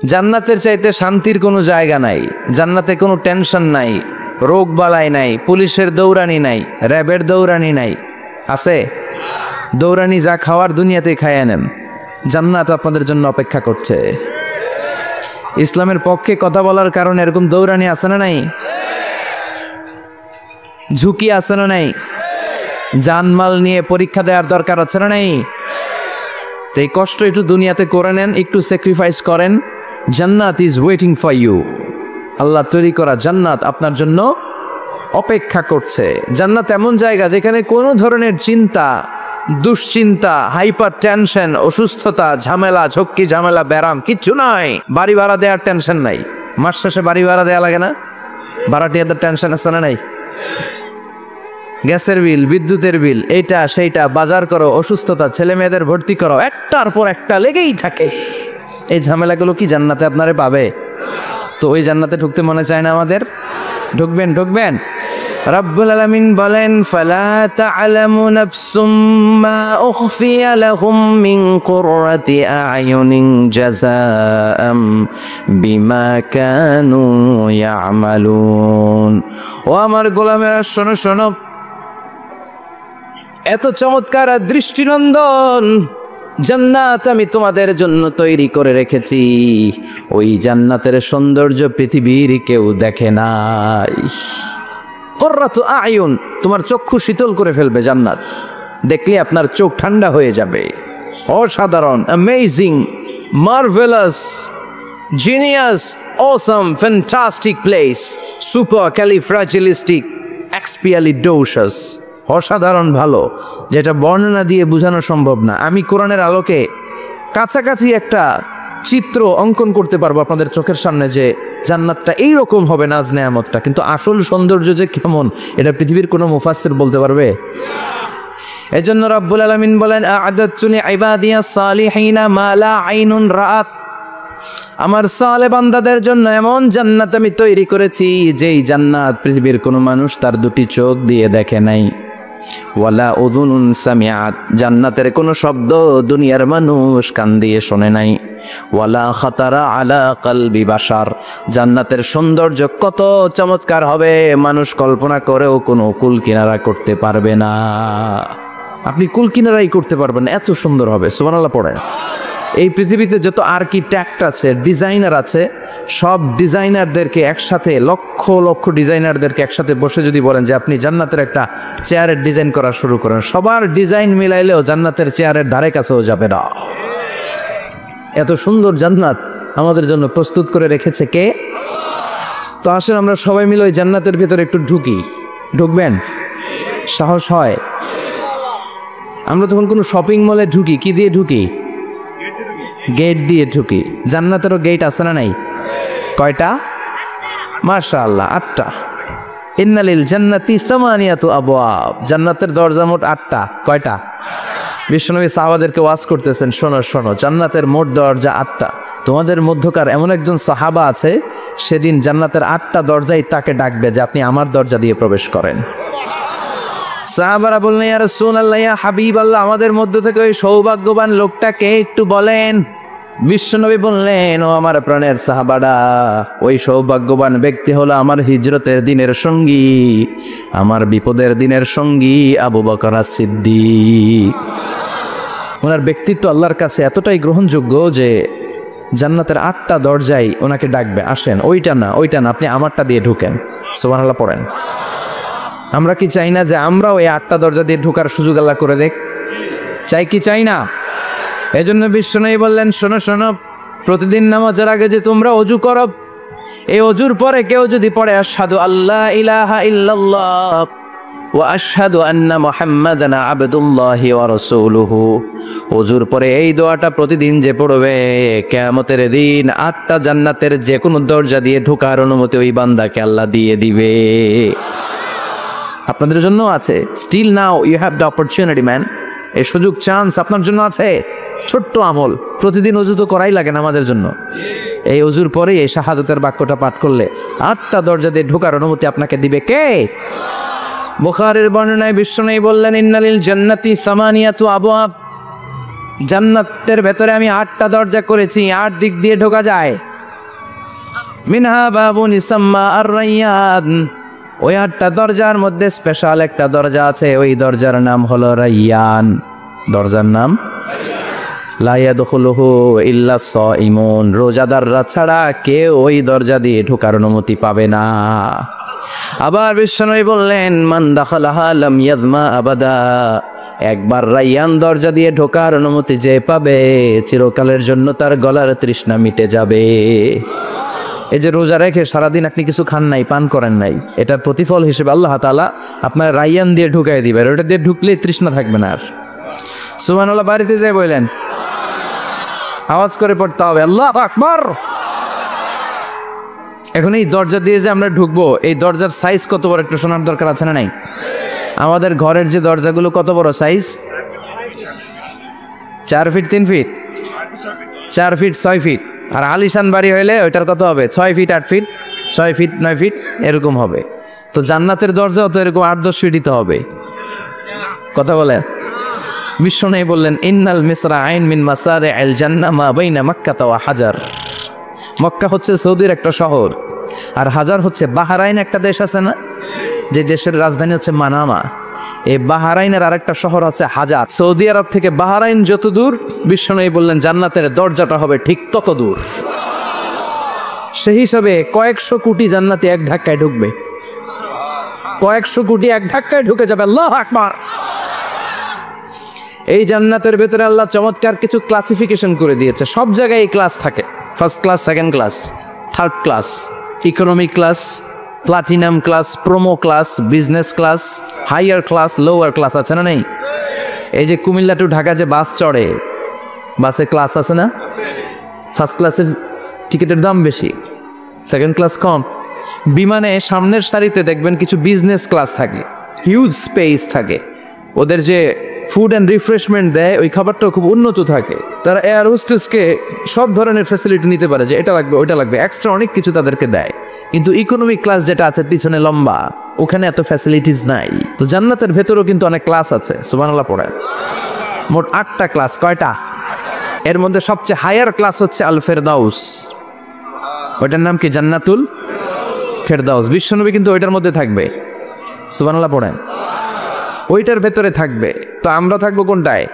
জান্নাতের চাইতে শান্তির কোনো জায়গা নাই, জান্নাতে কোনো টেনশন নাই, রোগ বালাই নাই, পুলিশের দৌড়ানি নাই, র্যাবের দৌড়ানি নাই। আছে? দৌড়ানি যা খাওয়ার দুনিয়াতেই খাইয়ে নেন, জান্নাত আপনাদের জন্য অপেক্ষা করছে। ইসলামের পক্ষে কথা বলার কারণে এরকম দৌড়ানি আছে না নাই? ঝুঁকি আছে না নাই? জানমাল নিয়ে পরীক্ষা দেওয়ার দরকার আছে না নাই? তো এই কষ্ট একটু দুনিয়াতে করে নেন, একটু স্যাক্রিফাইস করেন, জান্নাত ইজ ওয়েটিং ফর ইউ। আল্লাহ তৈরি করা জান্নাত আপনার জন্য অপেক্ষা করছে। জান্নাত এমন জায়গা যেখানে কোনো ধরনের চিন্তা, দুশ্চিন্তা, হাইপার টেনশন, অসুস্থতা, ঝামেলা, ঝক্কি ঝামেলা, ব্যারাম কিচ্ছু নাই। বাড়ি ভাড়া দেওয়ার টেনশন নাই, মাস শেষে বাড়ি ভাড়া দেওয়া লাগে না, ভাড়াটিয়াদের টেনশন আছে না নাই? গ্যাসের বিল, বিদ্যুতের বিল, এইটা সেইটা, বাজার করো, অসুস্থতা, ছেলে মেয়েদের ভর্তি করো, একটার পর একটা লেগেই থাকে। এই ঝামেলাগুলো কি জান্নাতে আপনারে পাবে? তো ওই জান্নাতে ঢুকতে মনে চায় না আমাদের? ঢুকবেন ঢুকবেন। রব্বুল আলামিন বলেন, ফালা তা'লামু নাফসুম মা উখফিয়া লাহুম মিন কুররাতি আ'য়ুনিন জাযাআম বিমা কানু ইয়া'মালুন। ও আমার গোলামেরা, শোনো শোনো, এত চমৎকার আর দৃষ্টিনন্দন জান্নাত আমি তোমাদের জন্য তৈরি করে রেখেছি। ওই জান্নাতের সৌন্দর্য পৃথিবীর কেউ দেখে নাই। কুররাতু আ'য়ুন, তোমার চক্ষু শীতল করে ফেলবে জান্নাত, দেখলে আপনার চোখ ঠান্ডা হয়ে যাবে। অসাধারণ, amazing, marvellous, genius, awesome, fantastic place, supercalifragilisticexpialidocious. অসাধারণ ভালো, যেটা বর্ণনা দিয়ে বোঝানো সম্ভব না। আমি কোরআনের আলোকে কাছাকাছি একটা চিত্র অঙ্কন করতে পারবো আপনাদের চোখের সামনে, যে জান্নাতটা এইরকম হবে, নাজ নেয়ামতটা, কিন্তু আসল সৌন্দর্য যে কেমন এটা পৃথিবীর কোনো মুফাসসির বলতে পারবে? এজন্য রব্বুল আলামিন বলেন, আ'আদাতু লিইবাদিয়াস সালিহিনা মা লা আইনুন রাআত। আমার সালেহ বান্দাদের জন্য এমন জান্নাত আমি তৈরি করেছি, যেই জান্নাত পৃথিবীর কোনো মানুষ তার দুটি চোখ দিয়ে দেখে নাই। ওয়ালা উযুনুন সামিআত, জান্নাতের কোনো শব্দ দুনিয়ার মানুষ কান দিয়ে শোনে নাই। ওয়ালা খাতারা আলা কলবি বাশার, জান্নাতের সৌন্দর্য কত চমৎকার হবে মানুষ কল্পনা করেও কোনো কুল কিনারা করতে পারবে না। আপনি কুল কিনারাই করতে পারবেন না, এত সুন্দর হবে। সুবহানাল্লাহ পড়েন। এই পৃথিবীতে যত আর্কিটেক্ট আছে, ডিজাইনার আছে, সব ডিজাইনারদেরকে একসাথে, লক্ষ লক্ষ ডিজাইনারদেরকে একসাথে বসে যদি বলেন যে আপনি জান্নাতের একটা চেয়ারের ডিজাইন করা শুরু করেন, সবার ডিজাইন মিলাইলেও জান্নাতের চেয়ারের ধারে কাছেও যাবে না। এত সুন্দর জান্নাত আমাদের জন্য প্রস্তুত করে রেখেছে কে? তো আসেন আমরা সবাই মিলে ওই জান্নাতের ভিতরে একটু ঢুকি। ঢুকবেন? সাহস হয়? আমরা তখন কোনো শপিং মলে ঢুকি, কি দিয়ে ঢুকি? গেট দিয়ে ঢুকি। জান্নাতেরও গেট আছে না নাই? কয়টা? মাশাআল্লাহ, 8টা। ইন্নালিল জান্নাতি সামানিয়াতু আবওয়াব, জান্নাতের দরজা মোট 8টা। কয়টা? বিশ্বনবী সাহাবাদেরকে ওয়াজ করতেছেন, শোনো শোনো, জান্নাতের মোট দরজা 8টা। তোমাদের মধ্যকার এমন একজন সাহাবা আছে, সেদিন জান্নাতের 8টা দরজাই তাকে ডাকবে যে আপনি আমার দরজা দিয়ে প্রবেশ করেন। সাহাবারা বললেন, ইয়া রাসূলুল্লাহ, ইয়া হাবিবাল্লাহ, আমাদের মধ্য থেকে ওই সৌভাগ্যবান লোকটাকে একটু বলেন। বিশ্বনবী বললেন, ও আমার প্রাণের সাহাবারা, ওই সৌভাগ্যবান ব্যক্তি হলো আমার হিজরতের দিনের সঙ্গী, আমার বিপদের দিনের সঙ্গী আবু বকর সিদ্দিক। ওনার ব্যক্তিত্ব আল্লাহর কাছে এতটাই গ্রহণযোগ্য যে জান্নাতের 8টা দরজাই ওনাকে ডাকবে, আসেন। ওইটা না, ওইটা না, আপনি আমারটা দিয়ে ঢুকেন। সুবহানাল্লাহ পড়েন। আমরা কি চাই না যে আমরাও এই 8টা দরজা দিয়ে ঢোকার সুযোগ আল্লাহ করে দেখ? চাই কি চাই না? এজন্য বিশ্বনবী বললেন, শোনো শোনো, প্রতিদিন নামাজের আগে যে তোমরা ওযু করো, এই ওযুর পরে কেউ যদি পড়ে আশহাদু আল্লা ইলাহা ইল্লাল্লাহ ওয়া আশহাদু আন্না মুহাম্মাদান আবদুল্লাহি ওয়া রাসূলুহু, ওযুর পরে এই দোয়াটা প্রতিদিন যে পড়বে, কিয়ামতের দিন 8টা জান্নাতের যে কোনো দরজা দিয়ে ঢোকার অনুমতি ওই বান্দাকে আল্লাহ দিয়ে দিবে। আপনাদের জন্য আছে। Still now you have the opportunity man. এই সুযোগ, চান্স আপনার জন্য আছে। ছোট্ট আমল, প্রতিদিন ওযু তো করাই লাগে না আমাদের জন্য। এই ওযুর পরে এই শাহাদাতের বাক্যটা পাঠ করলে 8টা দরজা দিয়ে ঢোকার অনুমতি আপনাকে দিবে কে? বুখারীর বর্ণনায় বিশ্বনবী বললেন, ইন্নালিল জান্নাতি সামানিয়াতু আবওয়াব, জান্নাতের ভেতরে আমি 8টা দরজা করেছি, 8 দিক দিয়ে ঢোকা যায়। মিনহা বাবুন ইসাম্মা আর-রায়্যান, ওই 8টা দরজার মধ্যে স্পেশাল একটা দরজা আছে, ওই দরজার নাম হলো রায়্যান। দরজার নাম লা ইয়াদখুলুহু ইল্লা সাইমুন, রোজাদাররা ছাড়া কেউ ওই দরজা দিয়ে ঢোকার অনুমতি পাবে না। আবার বিশ্বনবী বললেন, মান দাখালাহা লাম ইয়াযমা আবাদা, একবার রায়্যান দরজা দিয়ে ঢোকার অনুমতি যে পাবে, চিরকালের জন্য তার গলার তৃষ্ণা মিটে যাবে। এই যে রোজা রেখে সারাদিন আপনি কিছু খান নাই, পান করেন নাই, এটা প্রতিফল হিসেবে আল্লাহ তাআলা আপনার রায়্যান দিয়ে ঢুকাই দিবেন। ওটা দিয়ে ঢুকলেই তৃষ্ণা থাকবে না আর। সুবহানাল্লাহ বাড়িতে যেয়ে বললেন, আওয়াজ করে পড়তে হবে আল্লাহু আকবার। এখন এই দরজা দিয়ে যে আমরা ঢুকবো, এই দরজার সাইজ কত বড় একটু শোনার দরকার আছে না নাই? আমাদের ঘরের যে দরজাগুলো কত বড় size? 4 feet 3 feet 4 feet 6 feet. আর আলিশান বাড়ি হইলে ওইটার কত হবে? 6 ফিট 8 ফিট 6 ফিট 9 ফিট এরকম হবে। তো জান্নাতের দরজাও তো এরকম 8-10 ফিটই হবে। কথা বলে বিশ্বনবী বললেন, ইন্নাল মিসরাআইন মিন মাসারি'আল জান্নাহ মা বাইনা মক্কা ওয়া হাজার। মক্কা হচ্ছে সৌদির একটা শহর, আর হাজার হচ্ছে বাহরাইন একটা দেশ আছে না, যে দেশের রাজধানী হচ্ছে মানামা। এই বাহরাইনের আরেকটা শহর আছে হাজার। সৌদি আরব থেকে বাহরাইন যত দূর, বিশ্বনবী বললেন জান্নাতের দরজাটা হবে ঠিক তত দূর। সেই হিসাবে কয়েকশো কোটি জান্নাতে এক ধাক্কায় ঢুকবে, কয়েকশো কোটি এক ধাক্কায় ঢুকে যাবে। আল্লাহু আকবার। এই জান্নাতের ভেতরে আল্লাহ চমৎকার কিছু ক্লাসিফিকেশন করে দিয়েছে। সব জায়গায় এই ক্লাস থাকে, first class, second class, third class, economy class, platinum class, promo class, business class, higher class, lower class আছে না নেই? এই যে কুমিল্লা টু ঢাকা যে বাস চড়ে, বাসে ক্লাস আছে না? ফার্স্ট ক্লাসের টিকিটের দাম বেশি, সেকেন্ড ক্লাস কম। বিমানে সামনের সারিতে দেখবেন কিছু বিজনেস ক্লাস থাকে, হিউজ স্পেস থাকে, ওদের যে ফুড অ্যান্ড রিফ্রেশমেন্ট দেয় ওই খাবারটাও খুব উন্নত থাকে। তারা এয়ার হোস্টেসকে সব ধরনের ফ্যাসিলিটি নিতে পারে, যে এটা লাগবে ওইটা লাগবে, এক্সট্রা অনেক কিছু তাদেরকে দেয়। কিন্তু ইকোনমিক ক্লাস যেটা আছে পিছনে লম্বা, ওখানে এত ফ্যাসিলিটিস নাই। তো জান্নাতের ভেতরেও কিন্তু অনেক ক্লাস আছে, সুবহানাল্লাহ পড়ে। মোট 8টা ক্লাস। কয়টা? এর মধ্যে সবচেয়ে হায়ার ক্লাস হচ্ছে আল ফেরদাউস। ওইটার নাম কি? জান্নাতুল ফেরদাউস। বিশ্বনবী কিন্তু ওইটার মধ্যে থাকবে, সুবহানাল্লাহ পড়েন, ওইটার ভেতরে থাকবে। তো আমরা থাকবো কোনটায়?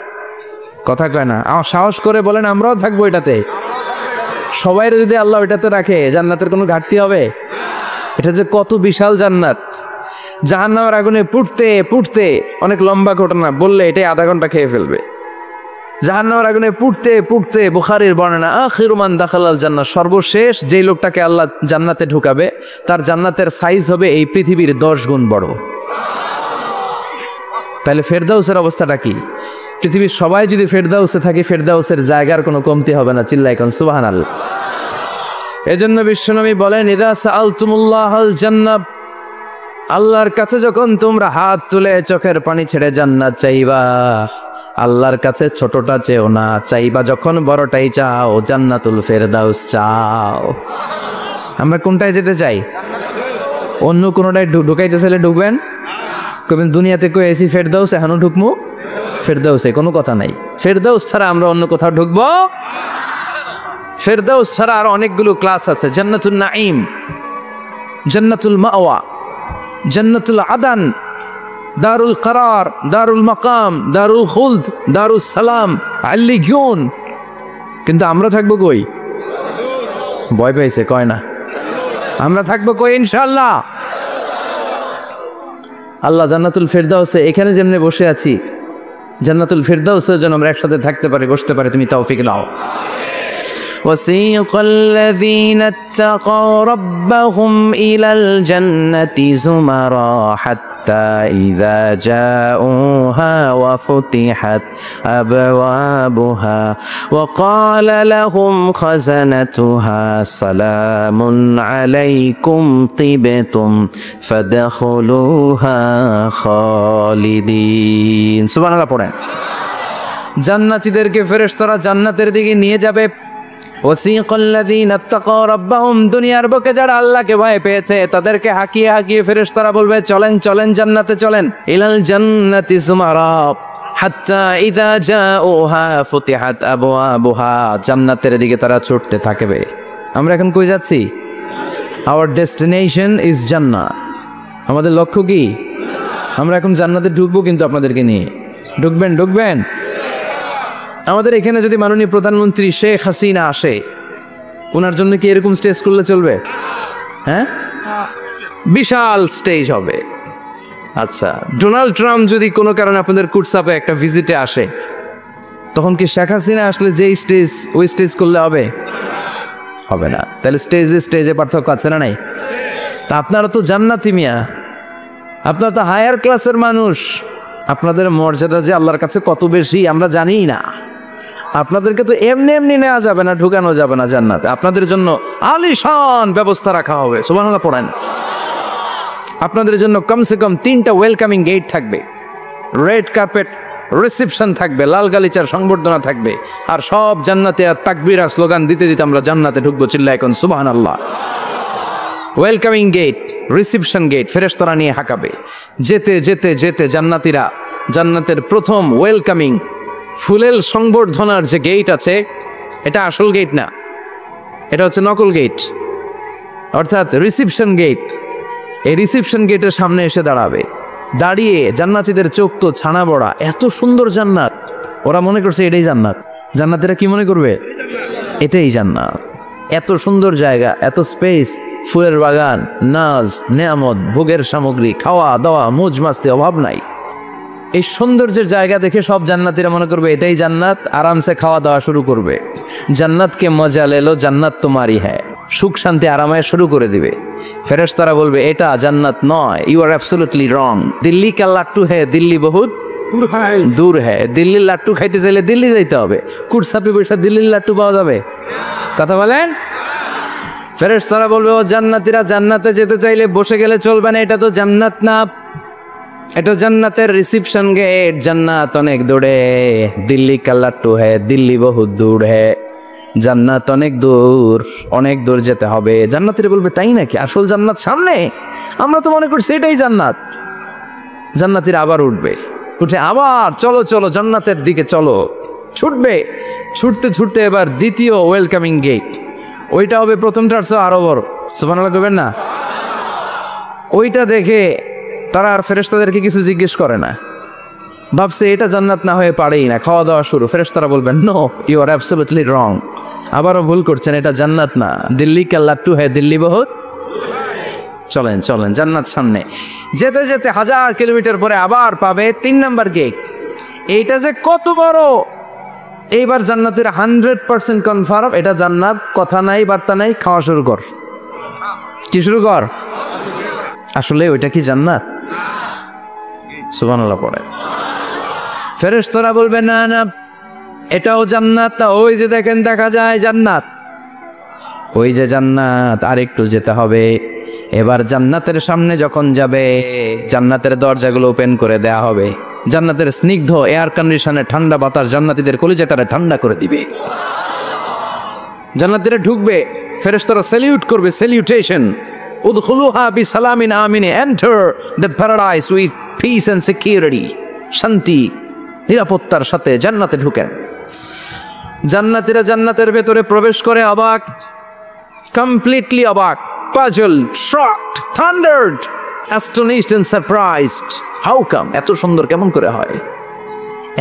কথা কয় না, আমার সাহস করে বলেন আমরাও থাকবো এটাতে। সবাই যদি আল্লাহ ওইটাতে রাখে, জান্নাতের কোনো ঘাটতি হবে? এটা যে কত বিশাল জান্নাত! জাহান্নামের আগুনে পুড়তে পুড়তে, অনেক লম্বা ঘটনা বললে এটাই আধা ঘন্টা খেয়ে ফেলবে। জাহান্নামের আগুনে পুড়তে পুড়তে, বুখারীর বর্ণনা, আখিরু মান দাখালাল জান্নাহ, সর্বশেষ যেই লোকটাকে আল্লাহ জান্নাতে ঢুকাবে, তার জান্নাতের সাইজ হবে এই পৃথিবীর 10 গুণ বড়। তাহলে ফেরদাউসের অবস্থাটা কি? পৃথিবীর সবাই যদি ফেরদাউসে থাকে, ফেরদাউসের জায়গার কোনো কমতি হবে না। চিল্লায় কোন সুবহানাল্লাহ। এজন্য বিশ্বনবী বলেন, ইযা সাআলতুমুল্লাহাল জান্নাহ, আল্লাহর কাছে যখন তোমরা হাত তুলে চোখের পানি ছেড়ে জান্নাত চাইবা, আল্লাহর কাছে ছোটটা চেও না, চাইবা যখন বড়টাই চাও, জান্নাতুল ফেরদাউস চাও। আমরা কোনটায় যেতে চাই? অন্য কোনোটায় ঢুকাইতে চাইলে ঢুকবেন, কবেন দুনিয়াতে কই এসি ফেরদাউস, এখনো ঢুকমু ফেরদাউসে, কোনো কথা নাই। ফেরদাউস ছাড়া আমরা অন্য কোথাও ঢুকবো? ফেরদাউস ছাড়া আর অনেকগুলো ক্লাস আছে। জান্নাতুল নাঈম, জান্নাতুল মাওয়া, জান্নাতুল আদান, দারুল করার, দারুল মাকাম, দারুল খুলদ, দারুস সালাম, আল্লিগুন। কিন্তু আমরা থাকবো কই? ভয় পাইছে, কয় না। আমরা থাকবো কই? ইনশাআল্লাহ। আল্লাহ জান্নাতুল ফেরদাউসে, এখানে যেমনি বসে আছি, জান্নাতুল ফেরদাউসে যেন আমরা একসাথে থাকতে পারি, বসতে পারি। তুমি তৌফিক দাও। وسيق الذين اتقوا ربهم إلى الجنة زمرا حتى إذا جاءوها وفتحت أبوابها وقال لهم خزنتها سلام عليكم طبتم فادخلوها خالدين। সুবহানাল্লাহ পড়েন। জান্নাতীদেরকে ফেরেশতারা জান্নাতের দিকে নিয়ে যাবে। ওয়াসিকাল্লাযীনা ইত্তাকাউ রাব্বাহুম, দুনিয়ার বুকে যারা আল্লাহকে ভয় পেয়েছে তাদেরকে হাকিয়ে হাকিয়ে ফেরেশতারা বলবে, চলেন চলেন জান্নাতে চলেন। ইলাল জান্নাতি যুমারা হাত্তা ইযা জাউহা ফুতিহাত আবওয়াবুহা, জান্নাতের দিকে তারা ছুটতে থাকবে। আমরা এখন কই যাচ্ছি? আওয়ার ডেস্টিনেশন ইজ জান্নাত। আমাদের লক্ষ্য কি? আমরা এখন জান্নাতে ঢুকবো, কিন্তু আপনাদেরকে নিয়ে ঢুকবেন। আমাদের এখানে যদি মাননীয় প্রধানমন্ত্রী শেখ হাসিনা আসে, ওনার জন্য কি এরকম স্টেজ করলে চলবে? হ্যাঁ, বিশাল স্টেজ হবে। আচ্ছা, ডোনাল্ড ট্রাম্প যদি কোনো কারণে আপনাদের কুটসাপে একটা ভিজিটে আসে, তখন কি শেখ হাসিনা আসলে যেই স্টেজ ওই স্টেজ করলে হবে না? তাহলে স্টেজে পার্থক্য আছে না নাই? তা আপনারা তো জান্নাতি মিয়া, আপনারা তো হায়ার ক্লাসের মানুষ, আপনাদের মর্যাদা যে আল্লাহর কাছে কত বেশি আমরা জানি না। আপনাদেরকে তো এমনি নেওয়া যাবে না, ঢুকানো যাবে না জান্নাতে। আপনাদের জন্য আলিশান ব্যবস্থা রাখা হবে। সুবহানাল্লাহ পড়েন। আপনাদের জন্য কমসে কম 3টা ওয়েলকামিং গেট থাকবে, রেড কার্পেট রিসেপশন থাকবে, লাল গালিচার সংবর্ধনা থাকবে, আর সব জান্নাতে আর তাকবীর আর স্লোগান দিতে দিতে আমরা জান্নাতে ঢুকবো। চিল্লায় এখন সুবহানাল্লাহ। ওয়েলকামিং গেট, রিসেপশন গেট ফেরেশতারা নিয়ে হাঁকাবে। যেতে যেতে যেতে জান্নাতীরা জান্নাতের প্রথম ওয়েলকামিং ফুলেল সংবর্ধনার যে গেট আছে, এটা আসল গেট না, এটা হচ্ছে নকল গেট, অর্থাৎ রিসেপশন গেট। এই রিসেপশন গেটের সামনে এসে দাঁড়াবে। দাঁড়িয়ে জান্নাতীদের চোখ তো ছানা বড়া, এত সুন্দর জান্নাত, ওরা মনে করছে এটাই জান্নাত। জান্নাতীরা কি মনে করবে? এটাই জান্নাত। এত সুন্দর জায়গা, এত স্পেস, ফুলের বাগান, নাজ নেয়ামত, ভোগের সামগ্রী, খাওয়া দাওয়া, মৌজ মাস্তি, অভাব নাই। এই সৌন্দর্যের জায়গা দেখে সব জান্নাতীরা মনে করবে এটাই জান্নাত, আরামসে খাওয়া দাওয়া শুরু করবে। জান্নাতকে মজা লেলো, জান্নাত তোমারই হ্যাঁ, সুখ শান্তি আরামায় শুরু করে দিবে। ফেরেশতারা বলবে এটা জান্নাত নয়, you are absolutely wrong. Delhi কা লাট্টু হ্যাঁ, দিল্লি বহুত দূর হ্যাঁ। দিল্লির লাট্টু খাইতে চাইলে দিল্লি যাইতে হবে, কুটসাপি বৈশা দিল্লির লাট্টু পাওয়া যাবে? কথা বলেন। ফেরেশতারা বলবে ও জান্নাতীরা, জান্নাতে যেতে চাইলে বসে গেলে চলবে না, এটা তো জান্নাত না, এটা জান্নাতের রিসেপশন গেট। জান্নাত অনেক দূরে, দিল্লি কা লাট্টু হ্যাঁ, দিল্লি বহুত দূর হ্যাঁ। জান্নাত অনেক দূর যেতে হবে। জান্নাতীরা বলবে তাই নাকি? আসল জান্নাত সামনে? আমরা তো মনে করছি এটাই জান্নাত। জান্নাতীরা আবার উঠে আবার চলো চলো জান্নাতের দিকে চলো, ছুটতে এবার দ্বিতীয় ওয়েলকামিং গেট, ওইটা হবে প্রথমটার চেয়ে আরো বড়। সুবহানাল্লাহ কইবেন না? ওইটা দেখে তারা আর ফেরেশতাদেরকে কিছু জিজ্ঞেস করে না, ভাবছে এটা জান্নাত না হয়ে পারেই না। খাওয়া দাওয়া শুরু। ফেরেশতারা বলবেন no, you are absolutely wrong, আবারও ভুল করছেন, এটা জান্নাত না, দিল্লি কা লাট্টু হ্যাঁ, দিল্লি বহুত। চলেন জান্নাত সামনে। যেতে যেতে 1000 কিলোমিটার পরে আবার পাবে 3 নম্বর গেট। এইটা যে কত বড়, এইবার জান্নাতের 100% কনফার্ম এটা জান্নাত। কথা নাই বার্তা নাই, খাওয়া শুরু কর। কি শুরু কর? আসলে ওইটা কি জান্নাত? সুবহানাল্লাহ পড়ে। ফেরেশতারা বলবে না না, এটাও জান্নাত না, ওই যে দেখেন দেখা যায় জান্নাত, ওই যে জান্নাত। আর একটু যেতে হবে। এবার জান্নাতের সামনে যখন যাবে, জান্নাতের দরজাগুলো ওপেন করে দেয়া হবে। জান্নাতের স্নিগ্ধ এয়ার কন্ডিশনে ঠান্ডা বাতাস জান্নাতীদের কলিজাটারে ঠান্ডা করে দিবে। জান্নাতীরা ঢুকবে, ফেরেশতারা স্যালিউট করবে, স্যালিউটেশন। উদখুলুহা বিসালামিন আমিন, enter the paradise with peace and security. শান্তি নিরাপত্তার সাথে জান্নাতে ঢুকেন। জান্নাতীরা জান্নাতের ভেতরে প্রবেশ করে অবাক, কমপ্লিটলি অবাক, puzzled, shocked, thundered, astonished and surprised. How come? এত সুন্দর কেমন করে হয়?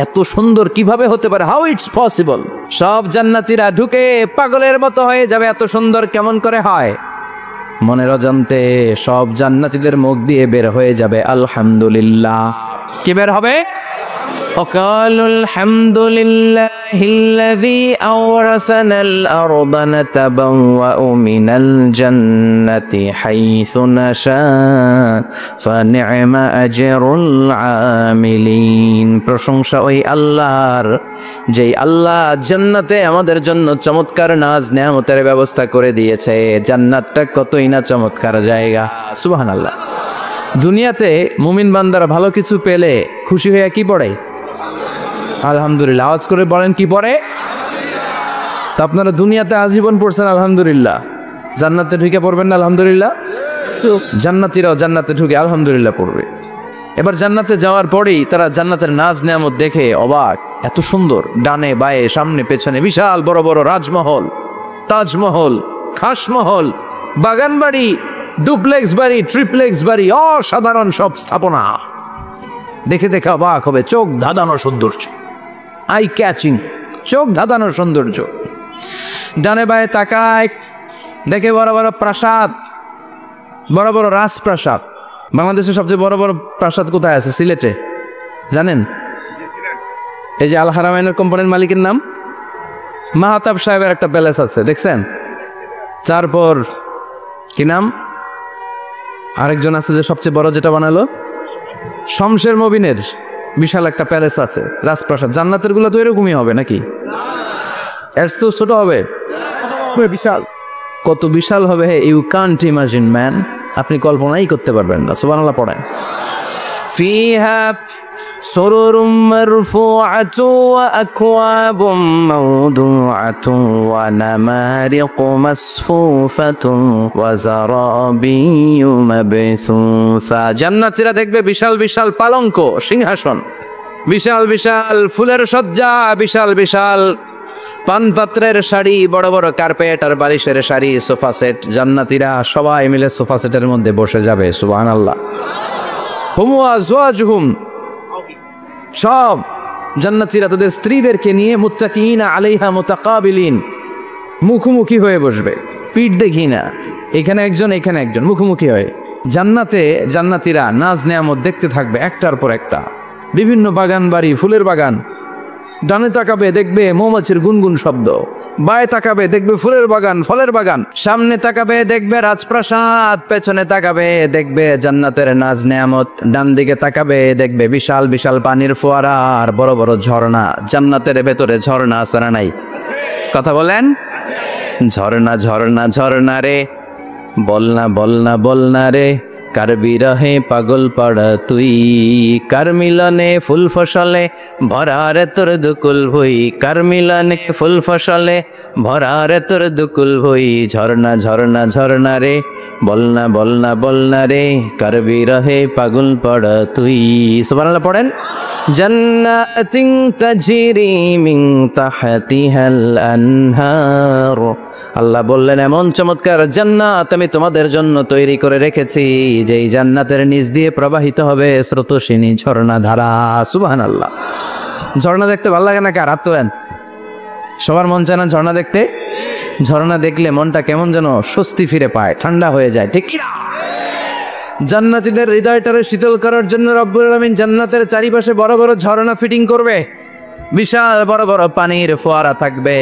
এত সুন্দর কিভাবে হতে পারে? How it's possible? সব জান্নাতীরা ঢুকে পাগলের মতো হয়ে যাবে, এত সুন্দর কেমন করে হয়? মনের অজান্তে সব জান্নাতীদের মুখ দিয়ে বের হয়ে যাবে আলহামদুলিল্লাহ। কি বের হবে? وقالوا الحمد لله الذي أورثنا الأرض نتبوأ من الجنة حيث نشاء فنعم أجر العاملين। প্রশংসা ওই আল্লাহর, যেই আল্লাহ জান্নাতে আমাদের জন্য চমৎকার নাজ নেয়ামতের ব্যবস্থা করে দিয়েছে। জান্নাতটা কতই না চমৎকার জায়গা। সুবহানাল্লাহ। দুনিয়াতে মুমিন বান্দারা ভালো কিছু পেলে খুশি হয়ে কি পড়ে? আলহামদুলিল্লাহ। আওয়াজ করে বলেন কি পড়ে? তা আপনারা দুনিয়াতে আজীবন পড়ছেন আলহামদুলিল্লাহ, জান্নাতে ঢুকে পড়বেন না আলহামদুলিল্লাহ? জান্নাতীরাও জান্নাতে ঢুকে আলহামদুলিল্লাহ পড়বে। এবার জান্নাতে যাওয়ার পরেই তারা জান্নাতের নাজ নেয়ামত দেখে অবাক, এত সুন্দর, ডানে বায়ে সামনে পেছনে বিশাল বড় বড় রাজমহল, তাজমহল, খাসমহল, বাগান বাড়ি, ডুপ্লেক্স বাড়ি, ট্রিপ্লেক্স বাড়ি, অসাধারণ সব স্থাপনা। দেখে দেখে অবাক হবে, চোখ ধাঁধানো সৌন্দর্য, আই ক্যাচিং, চোখ ধাঁধানো সৌন্দর্য। ডানে বায়ে তাকায়, দেখে বড় বড় প্রাসাদ, বড় বড় রাজপ্রাসাদ। বাংলাদেশের সবচেয়ে বড় বড় প্রাসাদ কোথায় আছে? সিলেটে, জানেন? এই যে আল হারামাইনের কোম্পানির মালিকের নাম মাহতাব সাহেবের একটা প্যালেস আছে, দেখছেন? তারপর কি নাম আরেকজন আছে যে সবচেয়ে বড় যেটা বানালো, শমশের মবিনের বিশাল একটা প্যালেস আছে, রাজপ্রাসাদ। জান্নাতের গুলো তো এরকমই হবে নাকি? এর তো ছোট হবে, বিশাল। কত বিশাল হবে, ইউ কান্ট ইমাজিন ম্যান, আপনি কল্পনাই করতে পারবেন না। সুবহানাল্লাহ পড়েন। ফিহা সুরুরুম মারফুআতু ওয়া আকওয়াবুম মাওদুআতু ওয়া নামারিকু মাসফুফাতুন ওয়া যারাবিয়্যু মাবথুসা। জান্নাতীরা দেখবে বিশাল বিশাল পালঙ্ক, সিংহাসন, বিশাল বিশাল ফুলের সজ্জা, বিশাল বিশাল পানপাত্রের শাড়ি, বড় বড় কার্পেট আর বালিশের শাড়ি, সোফা সেট। জান্নাতীরা সবাই মিলে সোফা সেটের মধ্যে বসে যাবে। সুবহানাল্লাহ। হুম ওয়া আজওয়াজুহুম, সব জান্নাতীরা তাদের স্ত্রীদেরকে নিয়ে মুত্তাকিনা আলাইহা মুতাকাবিলিন, মুখোমুখি হয়ে বসবে, পিঠ দেখি না, এখানে একজন এখানে একজন, মুখোমুখি হয়ে। জান্নাতে জান্নাতীরা নাজ নেয়ামত দেখতে থাকবে একটার পর একটা, বিভিন্ন বাগান বাড়ি, ফুলের বাগান। ডানে তাকাবে দেখবে মৌমাছির গুনগুন শব্দ, বায়ে তাকাবে দেখবে ফুলের বাগান, ফলের বাগান। সামনে তাকাবে দেখবে রাজপ্রাসাদ, পেছনে তাকাবে দেখবে জান্নাতের নাজ নেয়ামত। ডান দিকে তাকাবে দেখবে বিশাল বিশাল পানির ফোয়ারা আর বড় বড় ঝর্ণা। জান্নাতের ভেতরে ঝর্ণা আছে না নাই? কথা বলেন। ঝর্ণা ঝর্ণা ঝর্ণা রে, বলনা বলনা বলনা রে, কার বিরহে পাগল পড়া তুই, কার মিলনে ফুল ফসলে ভরা রে তোর দুকুল ভুই, কার মিলনে ফুল ফসলে ভরা রে তোর দুকুল ভুই। ঝর্ণা ঝর্ণা ঝর্ণা রে, বলনা বলনা বলনা রে, কার বিরহে পাগল পড়া তুই। সুবহানাল্লাহ পড়েন। জান্নাতিন তাজরি মিন তাহতিহাল আনহার, আল্লাহ বললেন এমন চমৎকার জান্নাত আমি তোমাদের জন্য তৈরি করে রেখেছি, যেই জান্নাতের নিচ দিয়ে প্রবাহিত হবে স্রোতস্বিনী ঝর্ণা ধারা। সুবহানাল্লাহ। ঝর্ণা দেখতে ভালো লাগে না কার? হাত তোলেন। সবার মন চায় না ঝর্ণা দেখতে? ঝর্ণা দেখলে মনটা কেমন যেন স্বস্তি ফিরে পায়, ঠান্ডা হয়ে যায়, ঠিক কি না? জান্নাতীদের হৃদয়টারে শীতল করার জন্য রব্বুল আলামিন জান্নাতের চারিপাশে বড় বড় ঝর্ণা ফিটিং করবে, বিশাল বড় বড় পানির ফোয়ারা থাকবে।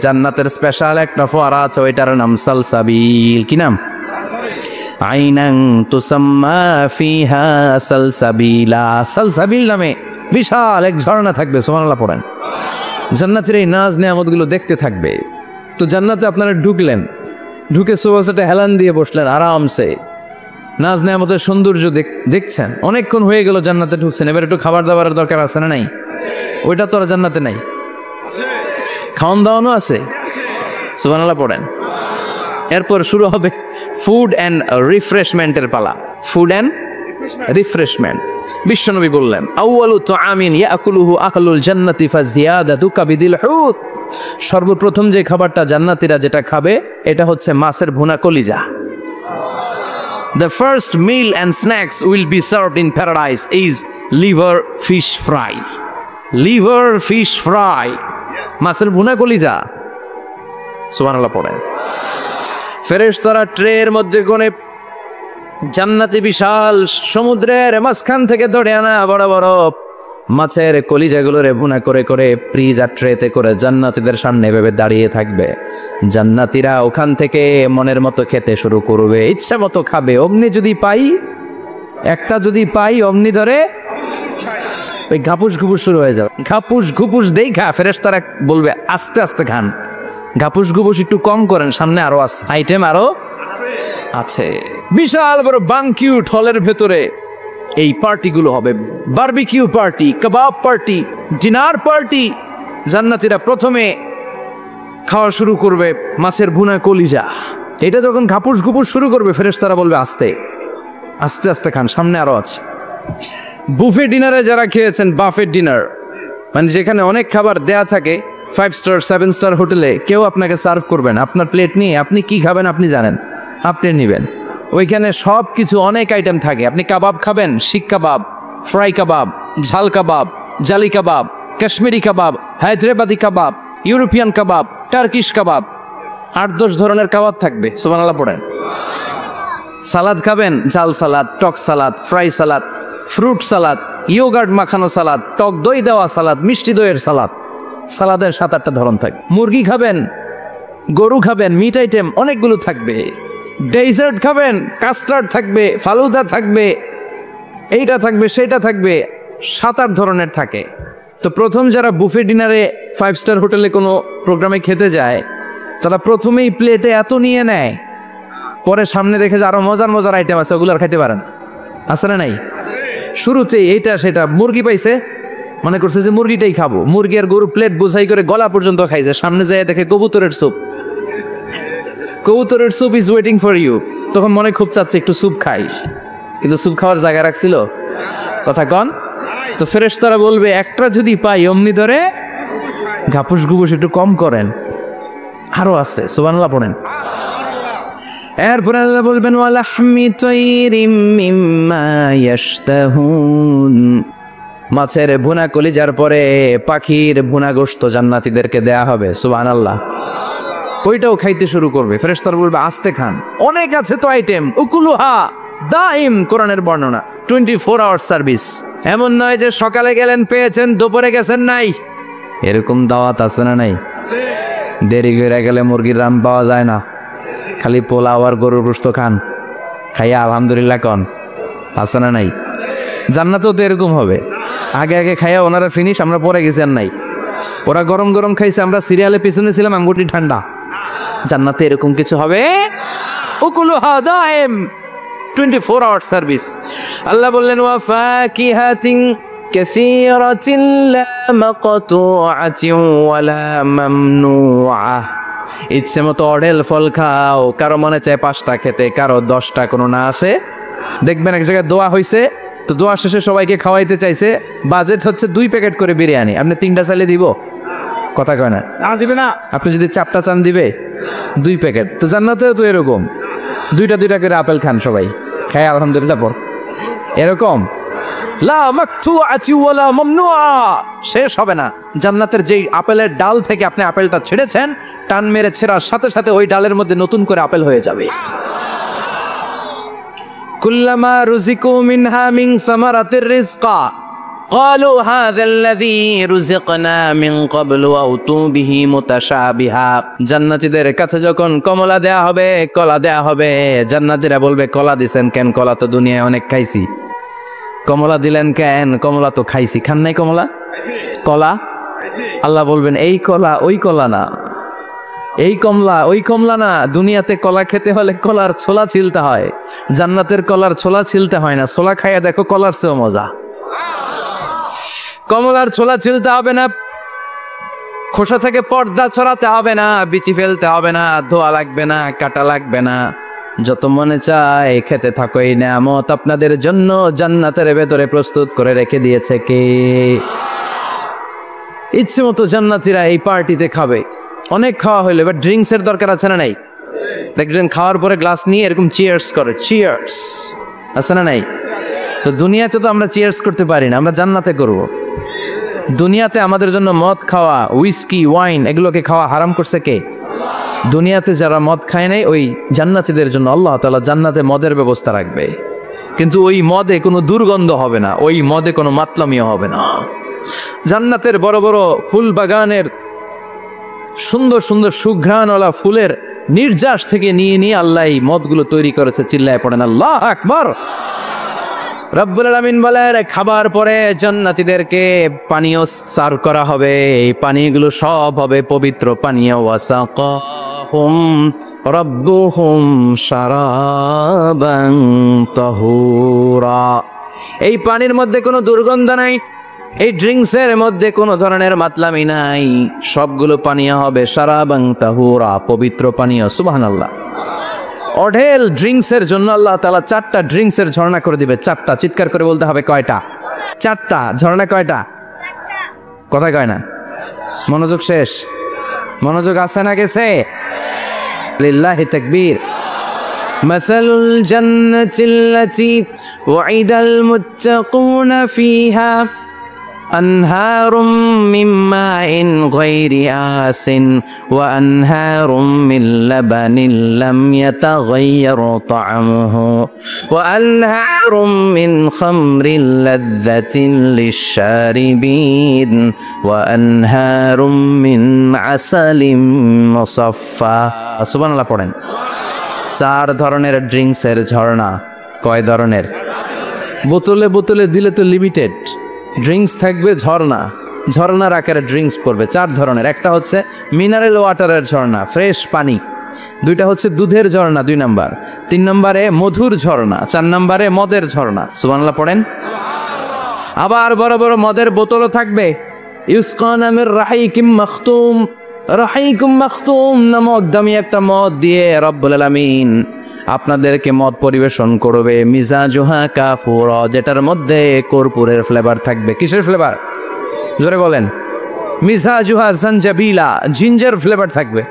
জান্নাতের স্পেশাল একটা ফোয়ারা আছে, ওইটার নাম সালসাবিল। কি নাম? আইনাং তুসাম্মা ফিহা সালসাবিলা। সালসাবিল নামে বিশাল এক ঝর্ণা থাকবে। সুবহানাল্লাহ পড়েন। জান্নাতের এই নাজ নেয়ামতগুলো দেখতে থাকবে। তো জান্নাতে আপনারা ঢুকলেন, ঢুকে সোফাসেটে হেলান দিয়ে বসলেন আরামসে, নাজ নেয়ামতের সৌন্দর্য দেখছেন। অনেকক্ষণ হয়ে গেল জান্নাতে ঢুকছেন, এবার একটু খাবার দাবারের দরকার আছে না নাই? ওইটা তো আর জান্নাতে নাই। খাওয়ান দাওয়ানো আছে। সুবহানাল্লাহ পড়েন। এরপর শুরু হবে ফুড অ্যান্ড রিফ্রেশমেন্টের পালা। Food and refreshment. বিশ্বনবী বললেন আউয়ালু তুআমিন ইয়াকুলুহু আহলুল জান্নাতি ফাজিয়াদাতু কাবিদিল হুত, সর্বপ্রথম যে খাবারটা জান্নাতীরা যেটা খাবে এটা হচ্ছে মাছের ভুনা কলিজা। The first meal and snacks will be served in paradise is liver fish fry. Liver fish fry. মাছের ভুনা কলিজা। সুবহানাল্লাহ পড়েন। ফেরেশতারা ট্রের মধ্যে কোণে জান্নাতি বিশাল সমুদ্রের মাঝখান থেকে ধরে আনা বড় বড় মাছের কলিজাগুলোরে ভুনা করে করে ফ্রিজ আর ট্রেতে করে জান্নাতীদের সামনে ভেবে দাঁড়িয়ে থাকবে। জান্নাতীরা ওখান থেকে মনের মতো খেতে শুরু করবে, ইচ্ছা মতো খাবে। অমনি যদি পাই, একটা যদি পাই অমনি ধরে ওই ঘাপুস ঘুপুস শুরু হয়ে যাবে। ঘাপুস ঘুপুস দেখা ফেরেশতারা বলবে আস্তে আস্তে খান, ঘাপুস ঘুপুস একটু কম করেন, সামনে আরো আছে, আইটেম আরো আছে। বিশাল বড় বানকিউট হলের ভেতরে এই পার্টিগুলো হবে, বারবিকিউ পার্টি, কাবাব পার্টি, ডিনার পার্টি। জান্নাতীরা প্রথমে খাওয়া শুরু করবে মাছের ভুনা কলিজা। এটা যখন ঘাপুস ঘুপুস শুরু করবে ফেরেশতারা বলবে আস্তে আস্তে আস্তে খান, সামনে আরো আছে। বুফে ডিনারে যারা খেয়েছেন, বাফেট ডিনার মানে যেখানে অনেক খাবার দেয়া থাকে, 5 স্টার 7 স্টার হোটেলে কেউ আপনাকে সার্ভ করবেন, আপনার প্লেট নিয়ে আপনি কি খাবেন আপনি জানেন, আপনি নেবেন। ওইখানে সব কিছু অনেক আইটেম থাকে। আপনি কাবাব খাবেন, শিক কাবাব, ফ্রাই কাবাব, ঝাল কাবাব, জালি কাবাব, কাশ্মীরি কাবাব, হায়দ্রাবাদি কাবাব, ইউরোপিয়ান কাবাব, টার্কিশ কাবাব, 8-10 ধরনের কাবাব থাকবে। সুবহানাল্লাহ পড়েন। সালাদ খাবেন, ঝাল সালাদ, টক salad, fry salad, fruit salad, yoghurt মাখানো সালাদ, টক দই দেওয়া সালাদ, মিষ্টি দইয়ের সালাদ। সালাদের 7-8টা ধরন থাকে। মুরগি খাবেন, গরু খাবেন, মিট আইটেম অনেকগুলো থাকবে। ডেজার্ট খাবেন, কাস্টার্ড থাকবে, ফালুদা থাকবে, এইটা থাকবে, সেটা থাকবে, 7-8 ধরনের থাকে। তো প্রথম যারা বুফে ডিনারে 5 স্টার হোটেলে কোনো প্রোগ্রামে খেতে যায়, তারা প্রথমেই প্লেটে এত নিয়ে নেয়, পরে সামনে দেখে যে আরো মজার মজার আইটেম আছে, ওগুলো আর খাইতে পারেন। আছে না নাই? শুরুতেই এইটা সেটা মুরগি পাইছে, মনে করছে যে মুরগিটাই খাবো। মুরগি আর গরু প্লেট বোঝাই করে গলা পর্যন্ত খাইছে। সামনে যায় দেখে কবুতরের স্যুপ। কবুতরের soup is waiting for you. তখন মনে খুব চাচ্ছে একটু স্যুপ খাই, কিন্তু স্যুপ খাওয়ার জায়গা রাখছিল? কথা কন। তো ফেরেশতারা বলবে একটা যদি পাই অমনি ধরে ঘাপুস ঘুপুস একটু কম করেন, আরো আছে। সুবহানাল্লাহ পড়েন। এরপরে আল্লাহ বলবেন ওয়ালাহমি তাইরিম মিম্মা ইয়াশতাহুন, মাছের ভুনা কলিজার পরে পাখির ভুনা গোশত জান্নাতীদেরকে দেয়া হবে। সুবহানাল্লাহ। ওইটাও খাইতে শুরু করবে। ফেরেশতারা বলবে আস্তে খান, অনেক আছে তো আইটেম। উকুলুহা দাইম, কোরআনের বর্ণনা, 24 আওয়ার সার্ভিস। এমন নয় যে সকালে গেলেন পেয়েছেন, দুপুরে গেছেন নাই। এরকম দাওয়াত আছে না নাই? দেরি করে গেলে মুরগির রান পাওয়া যায় না, খালি পোলাও আর গরুর গোশত খান, খাইয়া আলহামদুলিল্লাহ কন। আছে না নাই? জান্নাতেও তো এরকম হবে। আগে আগে খাইয়া ওনারা ফিনিশ, আমরা পরে গেছি আর নাই। ওরা গরম গরম খাইছে, আমরা সিরিয়ালে পিছনে ছিলাম, আঙ্গুটি ঠান্ডা। জান্নাতে এরকম কিছু হবে। উকুলুহা দাইম, 24 আওয়ার সার্ভিস। আল্লাহ বললেন ওয়া ফাকিহাতিন কাসীরাতিন লা মাকতুআতিন ওয়া লা মামনুআ, ইচ্ছে মতো অঢেল ফল খাও। কারো মনে চায় 5টা খেতে, কারো 10টা, কোনো না আছে। দেখবেন এক জায়গায় দোয়া হয়েছে, তো দোয়া শেষে সবাইকে খাওয়াইতে চাইছে, বাজেট হচ্ছে 2 প্যাকেট করে বিরিয়ানি। আপনি 3টা চাইলে দিব? কথা কয় না, দিবে না। আপনি যদি 4টা চান দিবে 2 প্যাকেট। তো জান্নাতেও তো এরকম 2টা করে আপেল খান সবাই, খায় আলহামদুলিল্লাহ পর। এরকম লা মাকতুআতি ওয়ালা মামনুআ, শেষ হবে না। জান্নাতের যেই আপেলের ডাল থেকে আপনি আপেলটা ছেড়েছেন, টান মেরে ছেড়ার সাথে সাথে ওই ডালের মধ্যে নতুন করে আপেল হয়ে যাবে। কুল্লামা রুজিকু মিনহা মিন সামারাতির রিজকা ক্বালু হাযাল্লাযী রুজিকনা মিন ক্বাবলু আউতু বিহি মুতাশাবিহা, জান্নাতীদের কাছে যখন কমলা দেয়া হবে, কলা দেয়া হবে, জান্নাতীরা বলবে কলা দিছেন কেন? কলা তো দুনিয়ায় অনেক খাইছি। কমলা দিলেন কেন? কমলা তো খাইছি। খান নাই কমলা? কলা? আল্লাহ বলবেন এই কলা ওই কলা না, এই কমলা ওই কমলা না। দুনিয়াতে কলা খেতে হলে কলার ছোলা ছিলতে হয়, জান্নাতের কলার ছোলা ছিলতে হয় না। ছোলা খাইয়া দেখো, কলার চেয়েও মজা। কমলার ছোলা ছিলতে হবে না, খোসা থেকে পর্দা ছড়াতে হবে না, বিচি ফেলতে হবে না, ধোয়া লাগবে না, কাটা লাগবে না। যত মনে চায় খেতে থাকো। এই নিয়ামত আপনাদের জন্য জান্নাতের ভেতরে প্রস্তুত করে রেখে দিয়েছে কে? ইচ্ছে মতো জান্নাতীরা এই পার্টিতে খাবে। অনেক খাওয়া হইলো, এবার ড্রিঙ্কসের দরকার আছে না নাই? দেখবেন খাওয়ার পরে গ্লাস নিয়ে এরকম চিয়ার্স করে, চিয়ার্স, আছে না নাই? তো দুনিয়াতে তো আমরা চিয়ার্স করতে পারি না, আমরা জান্নাতে করব। দুনিয়াতে আমাদের জন্য মদ খাওয়া, উইস্কি, ওয়াইন, এগুলোকে খাওয়া হারাম করছে কে? দুনিয়াতে যারা মদ খায় নাই, ওই জান্নাতীদের জন্য আল্লাহ তাআলা জান্নাতে মদের ব্যবস্থা রাখবে। কিন্তু ওই মদে কোনো দুর্গন্ধ হবে না, ওই মদে কোনো মাতলামিও হবে না। জান্নাতের বড় বড় ফুল বাগানের সুন্দর সুন্দর সুঘ্রাণওয়ালা ফুলের নির্যাস থেকে নিয়ে নিয়ে আল্লাহ এই মদগুলো তৈরি করেছে। চিল্লায় পড়েন আল্লাহু আকবার। রব্বুল আলামিন বলেন খাবার পরে জান্নাতীদেরকে পানীয় সার্ভ করা হবে। এই পানীয়গুলো সব হবে পবিত্র পানীয়। ওয়াসাকাহুম রাব্বুহুম শারাবান তাহুরা, এই পানির মধ্যে কোনো দুর্গন্ধ নাই, এই ড্রিঙ্কসের মধ্যে কোনো ধরনের মাতলামি নাই, সবগুলো পানীয় হবে শারাবান তাহুরা, পবিত্র পানীয়। সুবহানাল্লাহ। অঢেল ড্রিঙ্কসের জন্য আল্লাহ তাআলা 4টা ড্রিঙ্কসের ঝর্ণা করে দিবে। 4টা, চিৎকার করে বলতে হবে কয়টা? 4টা। ঝর্ণা কয়টা? কথা কয় না। মনোযোগ শেষ? মনোযোগ আছে না গেছে? লিল্লাহি তাকবীর। মাসালুল জান্নাতিল্লাতী ওয়াইদাল মুত্তাকুনা ফিহা أنهار من ماء غير آسن وأنهار من لبن لم يتغير طعمه وأنهار من خمر لذة للشاربين وأنهار من عسل مصفى سبحان الله পড়েন চার ধরনের ড্রিঙ্কসের ঝর্ণা কয় ধরনের বোতলে বোতলে দিলে তো লিমিটেড ড্রিঙ্কস থাকবে ঝর্ণা ঝর্ণার আকারে ড্রিঙ্কস পড়বে চার ধরনের একটা হচ্ছে মিনারেল ওয়াটারের ঝর্ণা ফ্রেশ পানি দুইটা হচ্ছে দুধের ঝর্ণা 2 নাম্বার 3 নম্বরে মধুর ঝর্ণা 4 নম্বরে মদের ঝর্ণা সুবহানাল্লাহ পড়েন আবার বড় বড় মদের বোতলও থাকবে ইউসকানা মির রাহিকিম মাখতুম নামক দামি একটা মদ দিয়ে রব্বুল আলামিন আপনাদেরকে মদ পরিবেশন করবে মিজাজুহা কাফুরা যেটার মধ্যে কর্পূরের ফ্লেভার থাকবে কিসের ফ্লেভার জোরে বলেন মিজাজুহা জানজাবিলা জিঞ্জার ফ্লেভার থাকবে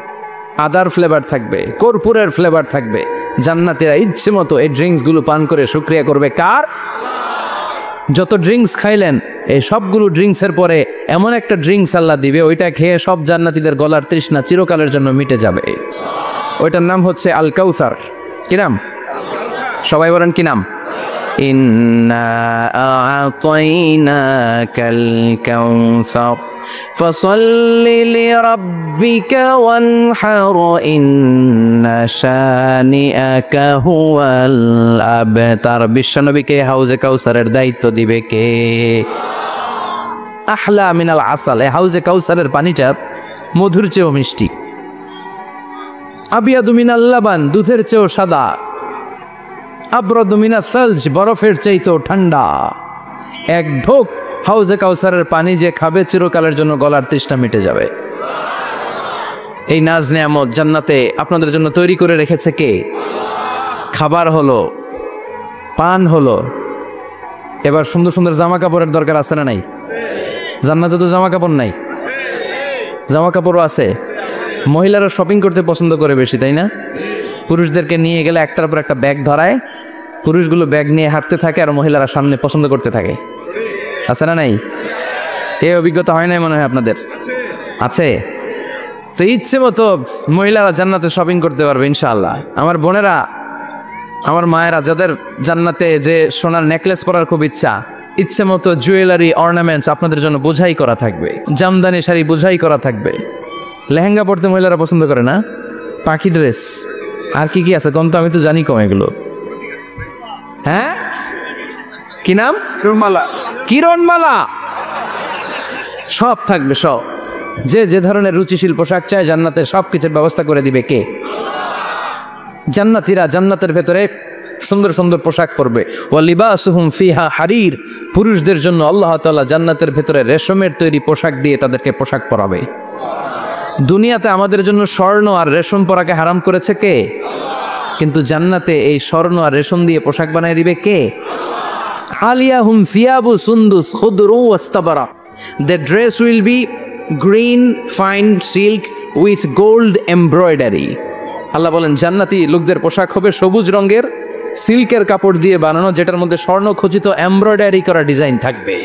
আদার ফ্লেভার থাকবে কর্পূরের ফ্লেভার থাকবে জান্নাতীরা ইচ্ছে মতো এই ড্রিঙ্কসগুলো পান করে শুকরিয়া করবে কার যত ড্রিঙ্কস খাইলেন এই সবগুলো ড্রিঙ্কসের পরে এমন একটা ড্রিঙ্কস আল্লাহ দিবে ওইটা খেয়ে সব জান্নাতীদের গলার তৃষ্ণা চিরকালের জন্য মিটে যাবে ওইটার নাম হচ্ছে আল কাউসার কি নাম সবাই বলেন কি নাম ইন্না আ'তাইনাকাল কাউসার ফাসাল্লি লিরাব্বিকা ওয়ানহার ইন্না শানিআকা হুয়াল আবতার বিশ্বনবীকে হাউজে কাউসারের দায়িত্ব দিবে কে আহলা মিনাল আসাল এই হাউজে কাউসারের পানিটা মধুর চেয়েও মিষ্টি আবিয়াদু মিনাল লাবান দুধের চেয়েও সাদা আবরাদু মিনাস সালজ বরফের চাইতেও ঠান্ডা এক ঢোক হাউজে কাউসারের পানি যে খাবে চিরকালের জন্য গলার তৃষ্ণা মিটে যাবে এই নাজ নেয়ামত জান্নাতে আপনাদের জন্য তৈরি করে রেখেছে কে খাবার হলো পান হলো এবার সুন্দর সুন্দর জামা কাপড়ের দরকার আছে না নাই জান্নাতে তো জামা কাপড় নাই জামা কাপড়ও আছে মহিলারা শপিং করতে পছন্দ করে বেশি তাই না পুরুষদেরকে নিয়ে গেলে একটার পর একটা ব্যাগ ধরায় পুরুষগুলো ব্যাগ নিয়ে হাঁটতে থাকে আর মহিলারা সামনে পছন্দ করতে থাকে আছে না নাই এই অভিজ্ঞতা হয় নাই মনে হয় আপনাদের আছে তো ইচ্ছে মতো মহিলারা জান্নাতে শপিং করতে পারবে ইনশাআল্লাহ আমার বোনেরা আমার মায়েরা যাদের জান্নাতে যে সোনার নেকলেস পরার খুব ইচ্ছে মতো জুয়েলারি অর্নামেন্টস আপনাদের জন্য বোঝাই করা থাকবে জামদানি শাড়ি বোঝাই করা থাকবে লেহেঙ্গা পরতে মহিলারা পছন্দ করে না পাখি ড্রেস আর কি কি আছে কোন তো আমি তো জানি কম এগুলো হ্যাঁ কি নাম কিরণমালা সব থাকবে সব যে ধরনের রুচিশীল পোশাক চায় জান্নাতে সব কিছুর ব্যবস্থা করে দিবে কে জান্নাতীরা জান্নাতের ভেতরে সুন্দর সুন্দর পোশাক পরবে ওয়া লিবাসুহুম ফিহা হারির পুরুষদের জন্য আল্লাহ তাআলা জান্নাতের ভেতরে রেশমের তৈরি পোশাক দিয়ে তাদেরকে পোশাক পরাবে দুনিয়াতে আমাদের জন্য স্বর্ণ আর রেশম পরাকে হারাম করেছে কে কিন্তু জান্নাতে এই স্বর্ণ আর রেশম দিয়ে পোশাক বানিয়ে দিবে কে আলিয়াহুম সিয়াবু সুন্দুস খুদরু ওয়াস্তাবারা the dress will be green fine silk with gold embroidery আল্লাহ বলেন জান্নাতি লোকদের পোশাক হবে সবুজ রঙের সিল্কের কাপড় দিয়ে বানানো যেটার মধ্যে স্বর্ণ খচিত এমব্রয়ডারি করা ডিজাইন থাকবে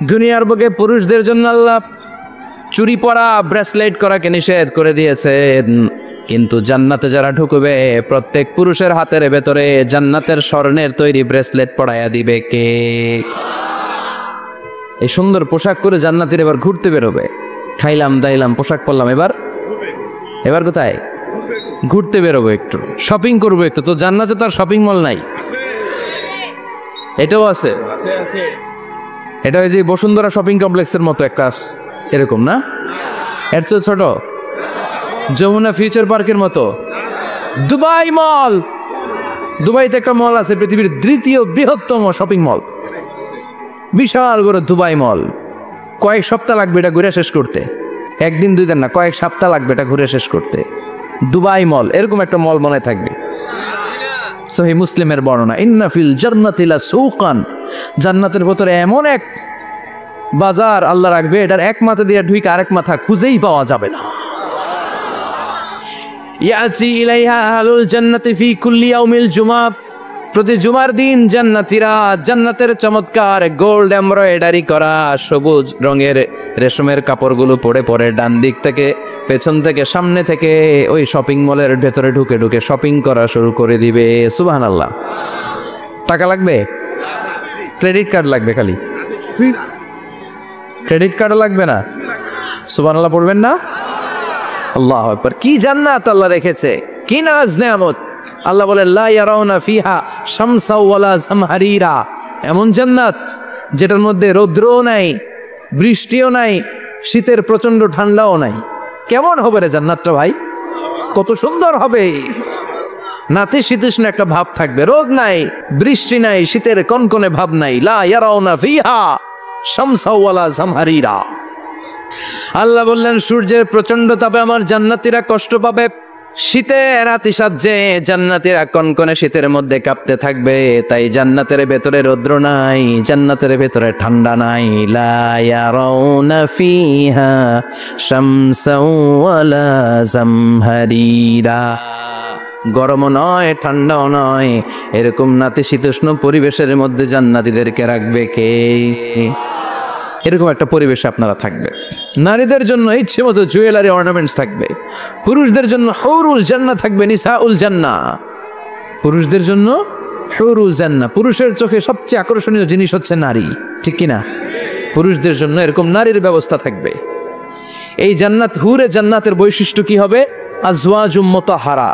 দুনিয়ার বুকে পুরুষদের জন্য আল্লাহ চুরি পরা ব্রেসলেট করাকে নিষেধ করে দিয়েছেন কিন্তু জান্নাতে যারা ঢুকবে প্রত্যেক পুরুষের হাতের ভেতরে জান্নাতের স্বর্ণের তৈরি ব্রেসলেট পরাইয়া দিবে কে এই সুন্দর পোশাক পরে জান্নাতীরা এবার ঘুরতে বেরোবে খাইলাম দাইলাম পোশাক পরলাম এবার কোথায় ঘুরতে বেরোবো একটু শপিং করবো একটু তো জান্নাতে তো আর শপিং মল নাই এটাও আছে এটা ওই যে বসুন্ধরা শপিং কমপ্লেক্সের মতো একটা এরকম না এর চেয়ে ছোট যমুনা ফিউচার পার্কের মতো দুবাই মল দুবাইতে একটা মল আছে পৃথিবীর দ্বিতীয় বৃহত্তম শপিং মল বিশাল বড় দুবাই মল কয়েক সপ্তাহ লাগবে এটা ঘুরে শেষ করতে একদিন দুই দিন না কয়েক সপ্তাহ লাগবে এটা ঘুরে শেষ করতে দুবাই মল এরকম একটা মল মনে থাকবে সহিহ মুসলিমের বর্ণনা ইন্না ফিল জান্নাতি লা সুকান জান্নাতের ভিতরে এমন এক বাজার আল্লাহ রাখবে এটার এক মাথা দিয়ে ঢুকে আরেক মাথা খুঁজেই পাওয়া যাবে না ইয়াতি ইলাইহা আহলুল জান্নাতি ফি কুল্লি ইয়াউমিল জুমআ, প্রতি জুমার দিন জান্নাতীরা জান্নাতের চমৎকার গোল্ড এমব্রয়ডারি করা সবুজ রঙের রেশমের কাপড়গুলো পরে পরে ডান দিক থেকে, পেছন থেকে, সামনে থেকে ওই শপিং মলের ভেতরে ঢুকে ঢুকে শপিং করা শুরু করে দিবে। সুবহানাল্লাহ। টাকা লাগবে? ক্রেডিট কার্ড লাগবে খালি? ক্রেডিট কার্ডও লাগবে না? সুবহানাল্লাহ পড়বেন না? আল্লাহু আকবার। কি জান্নাত আল্লাহ রেখেছে, কি নাজ নেয়ামত। আল্লাহ বলে লা ইয়ারাউনা ফিহা শামসা ওয়ালা জামহারিরা, এমন জান্নাত যেটার মধ্যে রৌদ্রও নাই, বৃষ্টিও নাই, শীতের প্রচন্ড ঠান্ডাও নাই। কেমন হবে রে জান্নাতটা ভাই, কত সুন্দর হবে। নাতিশীতোষ্ণ একটা ভাব থাকবে, রোদ নাই, বৃষ্টি নাই, শীতের কনকনে ভাব নাই। লা ইয়ারাউনা ফিহা শামসা ওয়ালা জামহারিরা। আল্লাহ বললেন সূর্যের প্রচন্ড তাপে আমার জান্নাতীরা কষ্ট পাবে, শীতে রাতি সাজে জান্নাতীরা কনকনে শীতের মধ্যে কাঁপতে থাকবে। তাই জান্নাতের ভেতরে রৌদ্র নাই, জান্নাতের ভেতরে ঠান্ডা নাই। লা ইয়ারাউনা ফিহা শামসা ওয়ালা জামহারিরা, গরমও নয় ঠান্ডাও নয়, এরকম নাতিশীতোষ্ণ পরিবেশের মধ্যে জান্নাতীদেরকে রাখবে কে? এরকম একটা পরিবেশে আপনারা থাকবে। নারীদের জন্য ইচ্ছে মতো জুয়েলারি অর্নামেন্টস থাকবে, পুরুষদের জন্য হুরুল জান্নাহ থাকবে, নিসাউল জান্নাহ। পুরুষদের জন্য হুরুল জান্নাহ, পুরুষের চোখে সবচেয়ে আকর্ষণীয় জিনিস হচ্ছে নারী, ঠিক কিনা? পুরুষদের জন্য এরকম নারীর ব্যবস্থা থাকবে। এই জান্নাত, হুরে জান্নাতের বৈশিষ্ট্য কি হবে? আজওয়াজুম মুতাহহারা,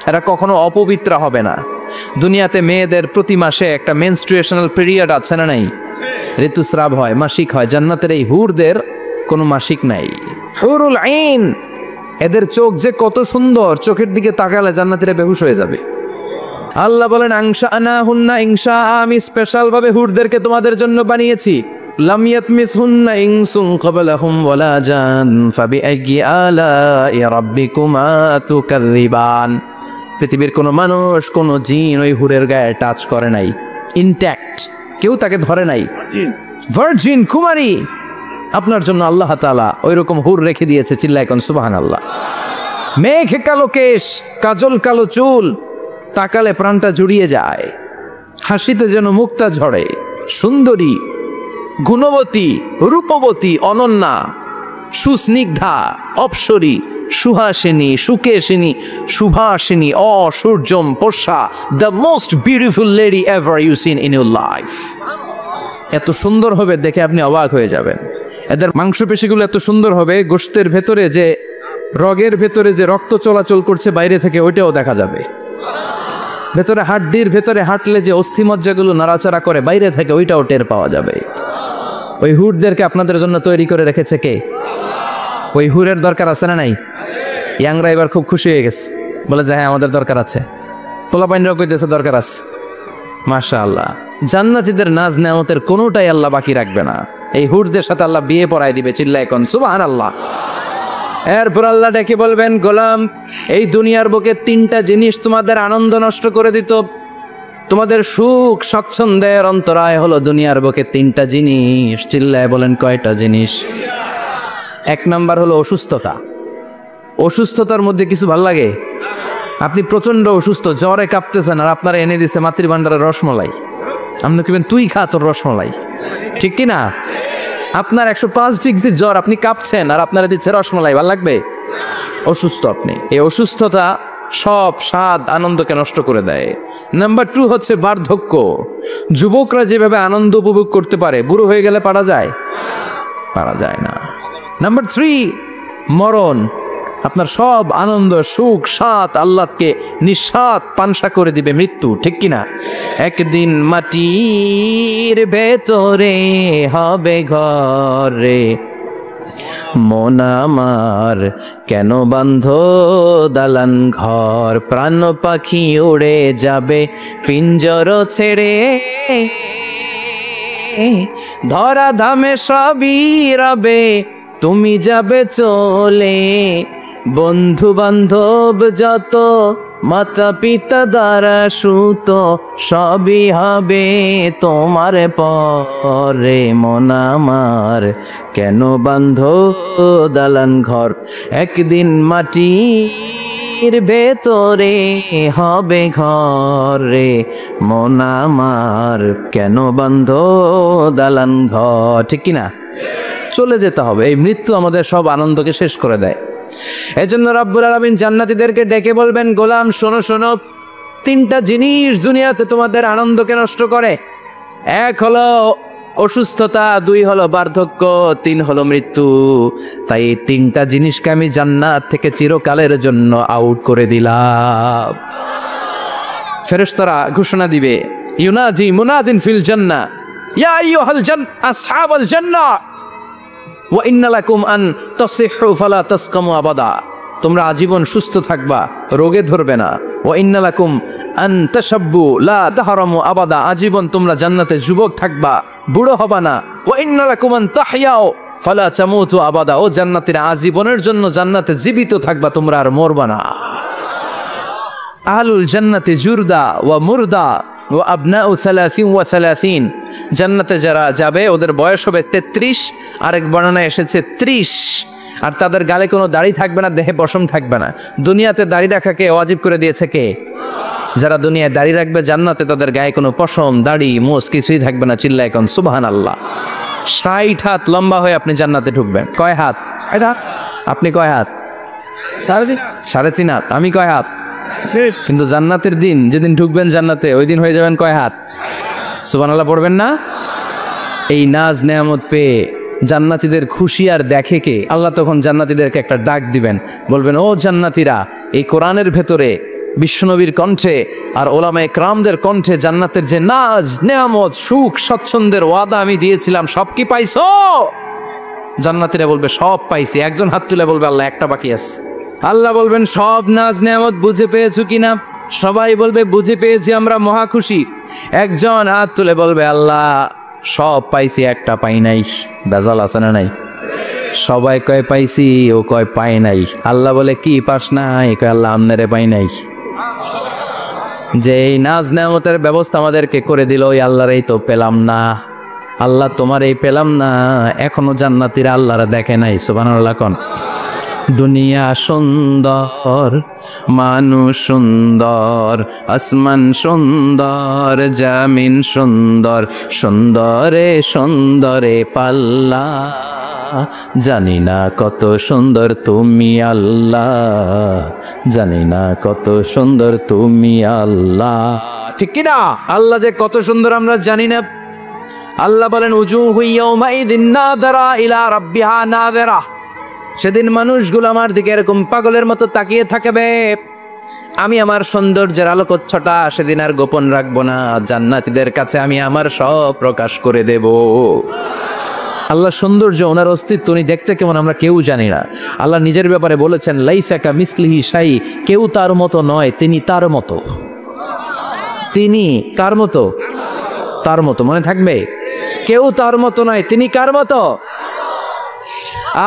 এরা কখনো অপবিত্র হবে না। দুনিয়াতে মেয়েদের প্রতি মাসে একটা মেনস্ট্রুয়েশনাল পিরিয়ড আছে না নাই? ঋতুস্রাব হয়, মাসিক হয়। জান্নাতের এই হুরদের কোনো মাসিক নাই। হুরুল আইন, এদের চোখ যে কত সুন্দর, চোখের দিকে তাকালে জান্নাতীরা বেহুশ হয়ে যাবে। আল্লাহ বলেন আনশাআনাহুন্না ইনশা, আমি স্পেশাল ভাবে হুরদেরকে তোমাদের জন্য বানিয়েছি। লাম ইয়াতমিসহুন্না ইনসুন ক্বাবলাহুম ওয়ালা জান ফাবিআইয়ি আলাই রাব্বিকুমা তুকাযযিবান। পৃথিবীর কোনো মানুষ, কোনো জিন ওই হুরের গায়ে টাচ করে নাই, ইনট্যাক্ট, কেউ তাকে ধরে নাই। ভার্জিন কুমারী, আপনার জন্য আল্লাহ তাআলা ওই রকম হুর রেখে দিয়েছে। চিল্লায় কোন সুবহানাল্লাহ। মেঘে কালো কেশ, কাজল কালো চুল, তাকালে প্রাণটা জুড়িয়ে যায়, হাসিতে যেন মুক্তা ঝরে, সুন্দরী, গুণবতী, রূপবতী, অনন্যা, সুস্নিগ্ধা, অপ্সরী, সুহাসিনী, সুকেশিনী, সুভাসিনী, অসূর্যম পোষা, the most beautiful lady ever you seen in your life. এত সুন্দর হবে দেখে আপনি অবাক হয়ে যাবেন। এদের মাংসপেশিগুলো এত সুন্দর হবে, গোশতের ভেতরে যে রগের ভেতরে যে রক্ত চলাচল করছে বাইরে থেকে ওইটাও দেখা যাবে। ভেতরে হাড্ডির ভেতরে হাঁটলে যে অস্থিমজ্জাগুলো নাড়াচাড়া করে বাইরে থেকে ওইটাও টের পাওয়া যাবে। ওই হুরদেরকে আপনাদের জন্য তৈরি করে রেখেছে কে? ওই হুরের দরকার আছে না নাই? ইয়াংরা এবার খুব খুশি হয়ে গেছে, বলে যে হ্যাঁ আমাদের দরকার আছে। পোলাপাইনরাও কইতেছে দরকার আছে। মাশাআল্লাহ, জান্নাতীদের নাজ নেয়ামতের কোনোটাই আল্লাহ বাকি রাখবে না। এই হুরদের সাথে আল্লাহ বিয়ে পড়ায় দিবে। চিল্লায় কোন সুবহানাল্লাহ। এরপর আল্লাহ ডেকে বলবেন, গোলাম, এই দুনিয়ার বুকে তিনটা জিনিস তোমাদের আনন্দ নষ্ট করে দিত, তোমাদের সুখ স্বচ্ছন্দের অন্তরায় হলো দুনিয়ার বুকে তিনটা জিনিস। চিল্লায় বলেন কয়টা জিনিস? এক নাম্বার হলো অসুস্থতা। অসুস্থতার মধ্যে কিছু ভাল লাগে? আপনি প্রচন্ড অসুস্থ, জ্বরে কাঁপতেছেন, আর আপনারা এনে দিচ্ছে মাতৃভান্ডারের রসমলাই, আপনি কিবেন তুই খা তোর রসমলাই, ঠিক কি না? আপনার 105 ডিগ্রি জ্বর, আপনি কাঁপছেন, আর আপনারা দিচ্ছে রসমলাই, ভাল লাগবে? অসুস্থ আপনি। এই অসুস্থতা সব স্বাদ আনন্দকে নষ্ট করে দেয়। নাম্বার 2 হচ্ছে বার্ধক্য। যুবকরা যেভাবে আনন্দ উপভোগ করতে পারে, বুড়ো হয়ে গেলে পারা যায়? পারা যায় না। নাম্বার 3 মরণ। আপনার সব আনন্দ, সুখ, স্বাদ আল্লাহকে নিঃস্বাদ পানসা করে দিবে মৃত্যু, ঠিক কিনা? একদিন মাটির ভেতরে হবে ঘরে, মন আমার কেন বান্ধ দালান ঘর, প্রাণ পাখি উড়ে যাবে পিঞ্জর ছেড়ে, ধরা ধামে সবই রবে তুমি যাবে চলে, বন্ধু বান্ধব যত মাতা পিতা দ্বারা সুত সবই হবে তোমার পরে, মন আমার কেন বান্ধ দালান ঘর, একদিন মাটি মাটির ভেতরে হবে ঘর রে, মন আমার কেন বন্ধ দালান ঘর, ঠিক কিনা? চলে যেতে হবে। এই মৃত্যু আমাদের সব আনন্দকে শেষ করে দেয়। এজন্য রব্বুল আলামিন জান্নাতীদেরকে ডেকে বলবেন, গোলাম শোনো শোনো, তিনটা জিনিস দুনিয়াতে তোমাদের আনন্দকে নষ্ট করে। এক হলো অসুস্থতা, দুই হলো বার্ধক্য, তিন হলো মৃত্যু। তাই এই তিনটা জিনিসকে আমি জান্নাত থেকে চিরকালের জন্য আউট করে দিলাম। ফেরেশতারা ঘোষণা দিবে, ইউনাজি মুনাদিন ফিল জান্নাহ, ইয়া আইয়ুহাল আসহাবাল জান্নাহ ওয়া ইন্না লাকুম আন তাসিহু ফালা তাসকামু আবাদা। তোমরা আজীবন সুস্থ থাকবা, রোগে ধরবে না। ওয়া ইন্না লাকুম আন তাশাব্বু লা তাহরামু আবাদা, আজীবন তোমরা জান্নাতে যুবক থাকবা, বুড়ো হবা না। ওয়া ইন্না লাকুম আন তাহইয়াও ফালা তামুতু আবাদা, ও জান্নাতীরা আজীবনের জন্য জান্নাতে জীবিত থাকবা, তোমরা আর মরবা না। আহলুল জান্নাতি জুরদা ওয়া মুরদা ওয়া আবনাউ 30 ওয়া 30, জান্নাতে যারা যাবে ওদের বয়স হবে 33, আরেক বর্ণনায় এসেছে 30, আর তাদের গালে কোনো দাড়ি থাকবে না, দেহে পশম থাকবে না। দুনিয়াতে দাড়ি রাখাকে ওয়াজিব করে দিয়েছে কে? যারা দুনিয়ায় দাড়ি রাখবে, জান্নাতে তাদের গায়ে কোনো পশম দাড়ি মোষ কিছুই থাকবে না। চিল্লায় কোন সুবহানাল্লাহ। 60 হাত লম্বা হয়ে আপনি জান্নাতে ঢুকবেন। কয় হাত? আপনি কয় হাত? 3.5 হাত। আমি কয় হাত? কিন্তু জান্নাতের দিন যেদিন ঢুকবেন জান্নাতে, ওই দিন হয়ে যাবেন কয় হাত? সুবহানাল্লাহ পড়বেন না? এই নাজ নেয়ামত পেয়ে জান্নাতীদের খুশি আর দেখে কে? আল্লাহ তখন জান্নাতীদেরকে একটা ডাক দিবেন, বলবেন, ও জান্নাতীরা, এই কোরআনের ভেতরে বিশ্বনবীর কণ্ঠে আর ওলামায়ে কেরামদের কণ্ঠে জান্নাতের যে নাজ নেয়ামত সুখ স্বচ্ছন্দের ওয়াদা আমি দিয়েছিলাম, সব কি পাইছো? জান্নাতীরা বলবে সব পাইছি। একজন হাত তুলে বলবে, আল্লাহ একটা বাকি আছে। আল্লাহ বলবেন, সব নাজ নেয়ামত বুঝে পেয়েছো কিনা? সবাই বলবে বুঝে পেয়েছি, আমরা মহা খুশি। একজন হাত তুলে বলবে, আল্লাহ সব পাইছি, একটা পাই নাই। বেজাল আছে না নাই? সবাই কয় পাইছি, ও কয় পাই নাই। আল্লাহ বলে, কি পাস নাই? কয় আল্লাহ আমনেরে পাই নাই। যে এই নাজ নেয়ামতের ব্যবস্থা আমাদেরকে করে দিল, ওই আল্লাহরই তো পেলাম না। আল্লাহ তোমার এই পেলাম না, এখনো জান্নাতীরা আল্লাহরা দেখে নাই। সুবহানাল্লাহ কোন। দুনিয়া সুন্দর, মানুষ সুন্দর, আসমান সুন্দর, জামিন সুন্দর, সুন্দরে সুন্দরে পাল্লা, জানি না কত সুন্দর তুমি আল্লাহ, জানি না কত সুন্দর তুমি আল্লাহ। ঠিক কিনা? আল্লাহ যে কত সুন্দর আমরা জানি না। আল্লাহ বলেন, উজুহু ইয়াউমাইযিন নাযিরা ইলা রাব্বিহা নাযিরা, সেদিন মানুষগুলো আমার দিকে এরকম পাগলের মতো তাকিয়ে থাকবে। আমি আমার সৌন্দর্যের আলোকচ্ছটা সেদিন আর গোপন রাখবো না, জান্নাতীদের কাছে আমি আমার সব প্রকাশ করে দেব। আল্লাহ সৌন্দর্য, ওনার অস্তিত্ব, উনি দেখতে কেমন আমরা কেউ জানি না। আল্লাহ নিজের ব্যাপারে বলেছেন, লাইসা কামিসলিহি শাই, কেউ তার মতো নয়, তিনি তার মতো। তিনি কার মতো? তার মতো। মনে থাকবে, কেউ তার মতো নয়, তিনি কার মতো?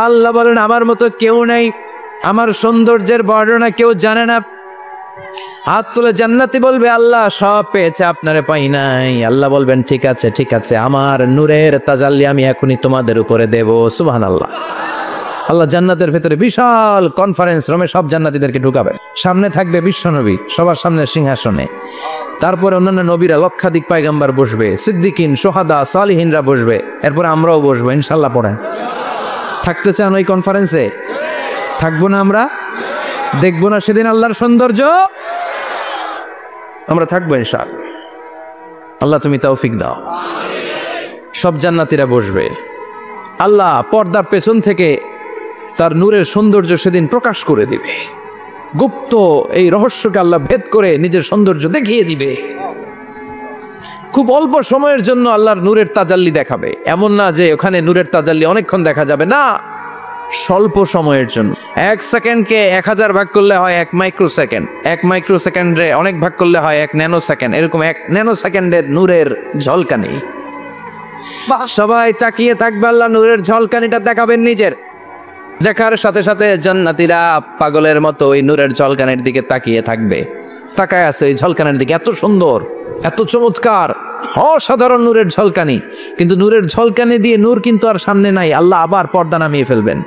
আল্লাহ বলেন, আমার মতো কেউ নেই, আমার সৌন্দর্যের বর্ণনা কেউ জানে না। হাত তুলে জান্নাতি বলবে, আল্লাহ সব পেয়েছে, আপনারে পাই নাই। আল্লাহ বলবেন, ঠিক আছে ঠিক আছে, আমার নূরের তাজাল্লি আমি এখনই তোমাদের উপরে দেব। সুবহানাল্লাহ। আল্লাহ জান্নাতের ভেতরে বিশাল কনফারেন্স রুমে সব জান্নাতীদেরকে ঢুকাবেন। সামনে থাকবে বিশ্বনবী সবার সামনে সিংহাসনে, তারপরে অন্যান্য নবীরা, লক্ষাধিক পয়গম্বর বসবে, সিদ্দিকিন, সোহাদা, সালিহিনরা বসবে, এরপর আমরাও বসবো ইনশাল্লাহ। পড়েন, থাকতে চান ওই কনফারেন্সে? থাকবো না আমরা? দেখবো না সেদিন আল্লাহর সৌন্দর্য? আমরা থাকবো ইনশাআল্লাহ। আল্লাহ তুমি তৌফিক দাও। সব জান্নাতীরা বসবে, আল্লাহ পর্দার পেছন থেকে তার নূরের সৌন্দর্য সেদিন প্রকাশ করে দিবে। গুপ্ত এই রহস্যকে আল্লাহ ভেদ করে নিজের সৌন্দর্য দেখিয়ে দিবে। খুব অল্প সময়ের জন্য আল্লাহর নূরের তাজাল্লি দেখাবে। এমন না যে ওখানে নূরের তাজাল্লি অনেকক্ষণ দেখা যাবে, না, স্বল্প সময়ের জন্য। 1 সেকেন্ডকে 1000 ভাগ করলে হয় 1 মাইক্রো সেকেন্ড, 1 মাইক্রো সেকেন্ডে অনেক ভাগ করলে হয় 1 ন্যানো সেকেন্ড। এরকম 1 ন্যানো সেকেন্ডের নূরের ঝলকানি। সবাই তাকিয়ে থাকবে, আল্লাহ নূরের ঝলকানিটা দেখাবেন নিজের। দেখার সাথে সাথে জান্নাতীরা পাগলের মতো ওই নূরের ঝলকানির দিকে তাকিয়ে থাকবে। তাকায় আছে ওই ঝলকানির দিকে, এত সুন্দর, এত চমৎকার, অসাধারণ নূরের ঝলকানি। কিন্তু নূরের ঝলকানি দিয়ে নূর কিন্তু আর সামনে নাই, আল্লাহ আবার পর্দা নামিয়ে ফেলবেন।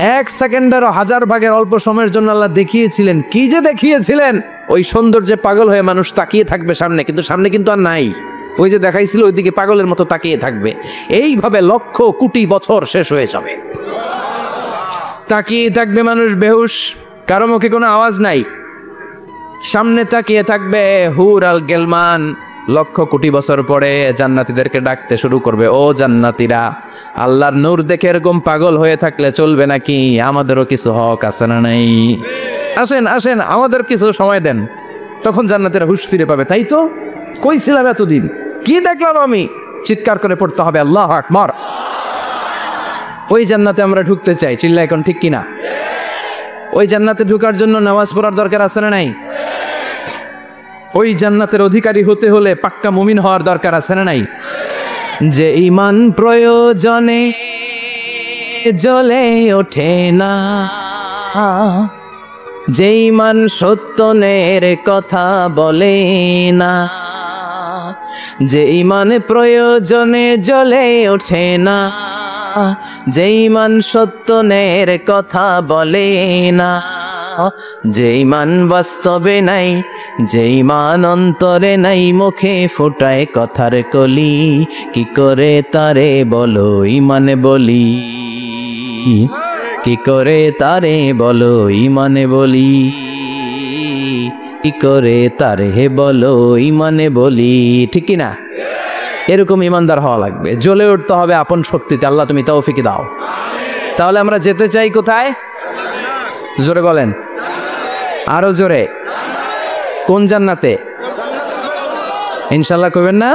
এক সেকেন্ডেরও হাজার ভাগের অল্প সময়ের জন্য আল্লাহ দেখিয়েছিলেন। কি যে দেখিয়েছিলেন, ওই সৌন্দর্যে পাগল হয়ে মানুষ তাকিয়ে থাকবে সামনে, কিন্তু সামনে কিন্তু আর নাই। ওই যে দেখাইছিল ওইদিকে পাগলের মতো তাকিয়ে থাকবে। এইভাবে লক্ষ কোটি বছর শেষ হয়ে যাবে, তাকিয়ে থাকবে মানুষ বেহুশ, কারো মুখে কোনো আওয়াজ নাই, সামনে তাকিয়ে থাকবে হুর আল গেলমান। লক্ষ কোটি বছর পরে জান্নাতীদেরকে ডাকতে শুরু করবে, ও জান্নাতীরা, আল্লাহর নূর দেখে এরকম পাগল হয়ে থাকলে চলবে নাকি? আমাদেরও কিছু হক আছে না নাই? আসেন আসেন, আমাদের কিছু সময় দেন। তখন জান্নাতীরা হুঁশ ফিরে পাবে, তাই তো কই ছিলাম এতদিন, কি দেখলাম আমি? চিৎকার করে পড়তে হবে আল্লাহু আকবার। ওই জান্নাতে আমরা ঢুকতে চাই, চিল্লা এখন ঠিক কিনা? ওই জান্নাতে ঢোকার জন্য নামাজ পড়ার দরকার আছে না নাই? ওই জান্নাতের অধিকারী হতে হলে পাক্কা মুমিন হওয়ার দরকার আছে না নাই? যে ঈমান প্রয়োজনে জ্বলে ওঠে না, যে ঈমান সত্যনের কথা বলে না, যে ঈমান প্রয়োজনে জ্বলে ওঠে না, যে ঈমান সত্যনের কথা বলে না, যে ঈমান বাস্তবে নাই, যে ঈমান অন্তরে নাই, মুখে ফোটায় কথার কলি, কি করে তারে বলো ঈমানে বলি, কি করে তারে বলো ঈমানে বলি, কি করে তারে বলো ঈমানে বলি, ঠিক কি না? এরকম ইমানদার হওয়া লাগবে, জ্বলে উঠতে হবে আপন শক্তিতে। আল্লাহ তুমি তৌফিক দাও। তাহলে আমরা যেতে চাই কোথায়? জোরে বলেন, আরো জোরে। কোন জান্নাতে? ইনশাল্লাহ কইবেন না?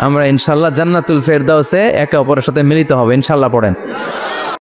আমরা ইনশাল্লাহ জান্নাতুল ফেরদাউসে একে অপরের সাথে মিলিত হবে, ইনশাল্লাহ পড়েন।